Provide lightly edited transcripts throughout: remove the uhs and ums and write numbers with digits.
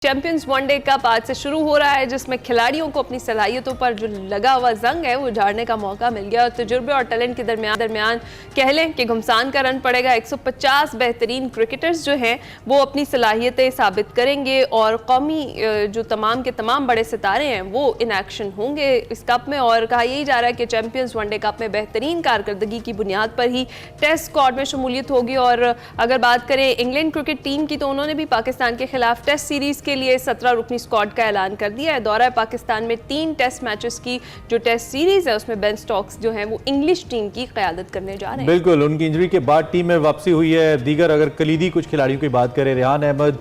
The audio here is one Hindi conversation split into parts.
चैंपियंस वनडे कप आज से शुरू हो रहा है, जिसमें खिलाड़ियों को अपनी सलाहियतों पर जो लगा हुआ जंग है वो उजाड़ने का मौका मिल गया और तजुर्बे और टैलेंट के दरमियान कह लें कि घुमसान का रन पड़ेगा। 150 बेहतरीन क्रिकेटर्स जो हैं वो अपनी सलाहियतें साबित करेंगे और कौमी जो तमाम के तमाम बड़े सितारे हैं वो इन एक्शन होंगे इस कप में। और कहा यही जा रहा है कि चैंपियंस वनडे कप में बेहतरीन कारकर्दगी की बुनियाद पर ही टेस्ट स्क्वाड में शमूलियत होगी। और अगर बात करें इंग्लैंड क्रिकेट टीम की, तो उन्होंने भी पाकिस्तान के खिलाफ टेस्ट सीरीज के लिए 17 रुकनी स्क्वाड का ऐलान कर दिया है। दौरा पाकिस्तान में 3 टेस्ट मैचेस की जो टेस्ट सीरीज है उसमें बेन स्टोक्स जो है वो इंग्लिश टीम की क़यादत करने जा रहे हैं। बिल्कुल, उनकी इंजरी के बाद टीम में वापसी हुई है। दीगर अगर कलीदी कुछ खिलाड़ियों की बात करें, Rehan Ahmed,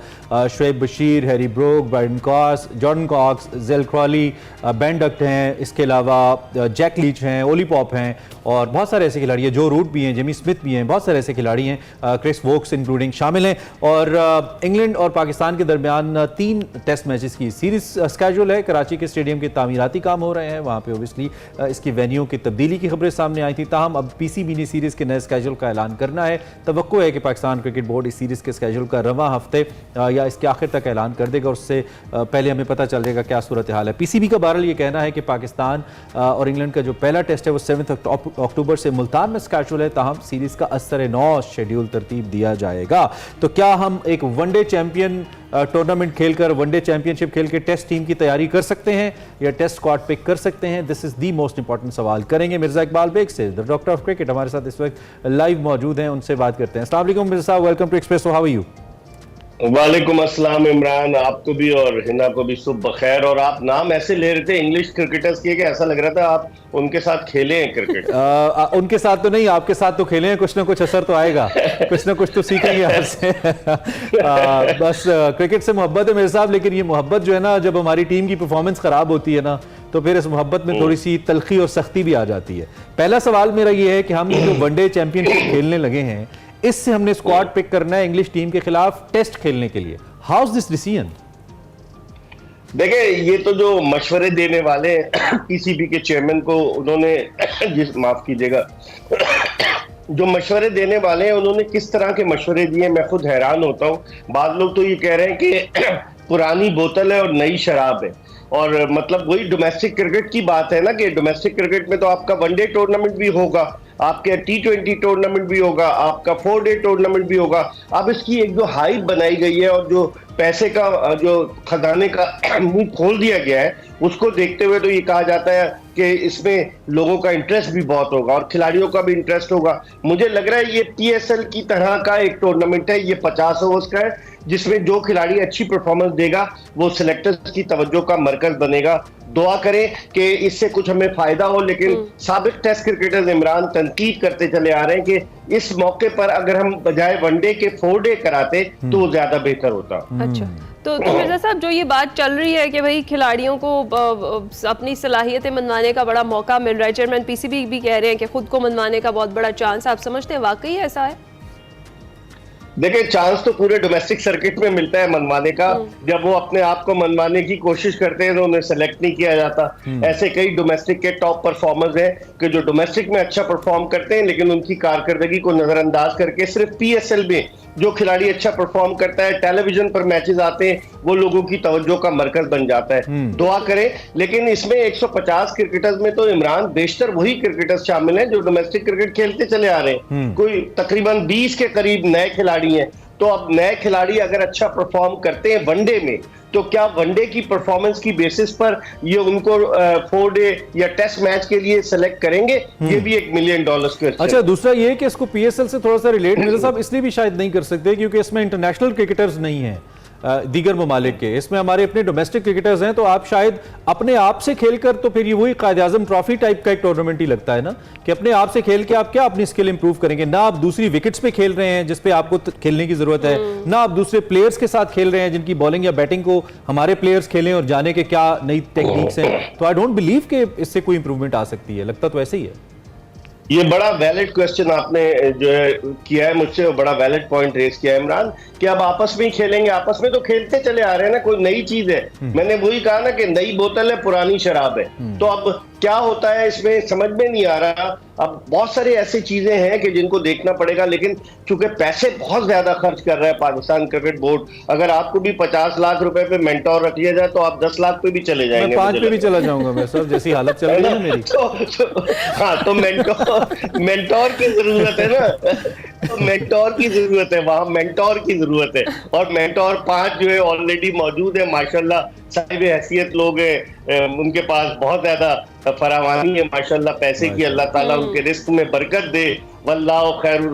Shoaib Bashir, Harry Brook, Brydon Carse, Jordan Cox, Zak Crawley, Ben Duckett हैं, इसके अलावा जैक लीच हैं, ओली पॉप हैं और बहुत सारे ऐसे खिलाड़ी हैं, जो रूट भी हैं, जेमी स्मिथ भी हैं, बहुत सारे ऐसे खिलाड़ी हैं, क्रिस वोक्स इंक्लूडिंग शामिल हैं। और इंग्लैंड और पाकिस्तान के दरमियान 3 टेस्ट मैचेस की सीरीज स्केड्यूल है। कराची के स्टेडियम के तामीराती काम हो रहे हैं, वहाँ पे ओबियसली इसकी वेन्यू की तब्दीली की खबरें सामने आई थी। ताहम अब पीसीबी ने सीरीज के नए स्केड्यूल का ऐलान करना है। तवक्को है कि पाकिस्तान क्रिकेट बोर्ड इस सीरीज के स्केड्यूल का रवां हफ्ते या इसके आखिर तक ऐलान कर देगा, उससे पहले हमें पता चल जाएगा क्या सूरत हाल है। पीसीबी का बहरहाल ये कहना है कि पाकिस्तान और इंग्लैंड का जो पहला टेस्ट है वो 7 अक्टूबर से मुल्तान में स्केड्यूल है। ताहम सीरीज का असर 9 शेड्यूल तरतीब दिया जाएगा। तो क्या हम एक वनडे चैंपियन टूर्नामेंट खेलकर, वनडे चैंपियनशिप खेल के टेस्ट टीम की तैयारी कर सकते हैं या टेस्ट स्क्वाड पिक कर सकते हैं? This is the most important सवाल करेंगे मिर्जा इकबाल बेग से, द डॉक्टर ऑफ क्रिकेट हमारे साथ इस वक्त लाइव मौजूद हैं, उनसे बात करते हैं। अस्सलाम वालेकुम मिर्जा साहब, welcome to espresso, how are you? वालेकुम अस्सलाम इमरान, आपको भी और हिना को भी सुबह बखैर। और आप नाम ऐसे ले रहे थे इंग्लिश क्रिकेटर्स के कि ऐसा लग रहा था आप उनके साथ खेले हैं क्रिकेट। उनके साथ तो नहीं, आपके साथ तो खेले हैं, कुछ ना कुछ असर तो आएगा, कुछ ना कुछ तो सीखेंगे आपसे। बस क्रिकेट से मोहब्बत है मेरे साहब, लेकिन ये मोहब्बत जो है ना, जब हमारी टीम की परफॉर्मेंस खराब होती है ना, तो फिर इस मोहब्बत में थोड़ी सी तलखी और सख्ती भी आ जाती है। पहला सवाल मेरा ये है कि हम जो वनडे चैंपियनशिप खेलने लगे हैं, इससे हमने स्क्वाड पिक करना है इंग्लिश टीम के खिलाफ टेस्ट खेलने के लिए। How is this decision? देखिए, ये तो जो मशवरे देने वाले पीसीबी के चेयरमैन को उन्होंने माफ कीजिएगा, जो मशवरे देने वाले हैं उन्होंने किस तरह के मशवरे दिए, मैं खुद हैरान होता हूँ। बाद लोग तो ये कह रहे हैं कि पुरानी बोतल है और नई शराब है। और मतलब वही डोमेस्टिक क्रिकेट की बात है ना, कि डोमेस्टिक क्रिकेट में तो आपका वनडे टूर्नामेंट भी होगा, आपके T20 टूर्नामेंट भी होगा, आपका 4 डे टूर्नामेंट भी होगा। अब इसकी एक जो हाइप बनाई गई है और जो पैसे का जो खजाने का मुंह खोल दिया गया है, उसको देखते हुए तो ये कहा जाता है कि इसमें लोगों का इंटरेस्ट भी बहुत होगा और खिलाड़ियों का भी इंटरेस्ट होगा। मुझे लग रहा है ये PSL की तरह का एक टूर्नामेंट है। ये 50 ओवर्स का है, जिसमें जो खिलाड़ी अच्छी परफॉर्मेंस देगा वो सिलेक्टर्स की तवज्जो का मरकज बनेगा। दुआ करें कि इससे कुछ हमें फायदा हो, लेकिन साबिक टेस्ट क्रिकेटर्स इमरान तनकीद करते चले आ रहे हैं कि इस मौके पर अगर हम बजाय वनडे के 4 डे कराते तो वो ज्यादा बेहतर होता। अच्छा, तो मिर्जा साहब, जो ये बात चल रही है कि भाई खिलाड़ियों को अपनी सलाहियतें मनवाने का बड़ा मौका मिल रहा है, चेयरमैन पीसीबी भी कह रहे हैं कि खुद को मनवाने का बहुत बड़ा चांस, आप समझते हैं वाकई ऐसा है? देखिए, चांस तो पूरे डोमेस्टिक सर्किट में मिलता है मनवाने का। जब वो अपने आप को मनवाने की कोशिश करते हैं तो उन्हें सेलेक्ट नहीं किया जाता। ऐसे कई डोमेस्टिक के टॉप परफॉर्मर्स हैं कि जो डोमेस्टिक में अच्छा परफॉर्म करते हैं, लेकिन उनकी कारकर्दगी को नजरअंदाज करके सिर्फ PSL में जो खिलाड़ी अच्छा परफॉर्म करता है, टेलीविजन पर मैचेस आते हैं, वो लोगों की तवज्जो का मरकज बन जाता है। दुआ करें। लेकिन इसमें 150 क्रिकेटर्स में तो इमरान बेशतर वही क्रिकेटर्स शामिल हैं जो डोमेस्टिक क्रिकेट खेलते चले आ रहे हैं। कोई तकरीबन 20 के करीब नए खिलाड़ी हैं। तो अब नए खिलाड़ी अगर अच्छा परफॉर्म करते हैं वनडे में, तो क्या वनडे की परफॉर्मेंस की बेसिस पर ये उनको 4 डे या टेस्ट मैच के लिए सेलेक्ट करेंगे? ये भी $1 मिलियन क्वेश्चन। अच्छा, दूसरा ये कि इसको PSL से थोड़ा सा रिलेट मिर्जा साहब इसलिए भी शायद नहीं कर सकते क्योंकि इसमें इंटरनेशनल क्रिकेटर्स नहीं हैं दीगर ममालिक के, इसमें हमारे अपने डोमेस्टिक क्रिकेटर्स हैं। तो आप शायद अपने आप से खेलकर, तो फिर ये वही कायद-ए-आज़म ट्रॉफी टाइप का एक टूर्नामेंट ही लगता है ना, कि अपने आप से खेल के आप क्या अपनी स्किल इंप्रूव करेंगे? ना आप दूसरी विकेट्स पे खेल रहे हैं जिस पे आपको खेलने की जरूरत है, ना आप दूसरे प्लेयर्स के साथ खेल रहे हैं जिनकी बॉलिंग या बैटिंग को हमारे प्लेयर्स खेलें और जाने के क्या नई टेक्निक्स हैं। तो आई डोंट बिलीव कि इससे कोई इंप्रूवमेंट आ सकती है, लगता तो ऐसे ही है। ये बड़ा वैलिड क्वेश्चन आपने जो है किया है मुझसे, वो बड़ा वैलिड पॉइंट रेस किया है इमरान, कि अब आपस में ही खेलेंगे। आपस में तो खेलते चले आ रहे हैं ना, कोई नई चीज है। मैंने वही कहा ना कि नई बोतल है, पुरानी शराब है। तो अब क्या होता है इसमें समझ में नहीं आ रहा। अब बहुत सारी ऐसी चीजें हैं कि जिनको देखना पड़ेगा, लेकिन चूंकि पैसे बहुत ज्यादा खर्च कर रहा है पाकिस्तान क्रिकेट बोर्ड, अगर आपको भी 50 लाख रुपए पे मेंटोर रख लिया जाए तो आप 10 लाख पे भी चले मैं जाएंगे। 5 पे भी चला जाऊंगा मैं सर, जैसी हालत चल रही है ना मेरी। हाँ, तो मेंटोर की जरूरत है ना, तो मेंटोर की जरूरत है, वहां मेंटोर की जरूरत है, और मेंटोर 5 जो है ऑलरेडी मौजूद है माशाल्लाह, साहिब हैसियत लोग हैं, उनके पास बहुत ज्यादा फरावानी है माशाल्लाह पैसे की, अल्लाह ताला उनके रिस्क में बरकत दे, वल्लाहु खैरुर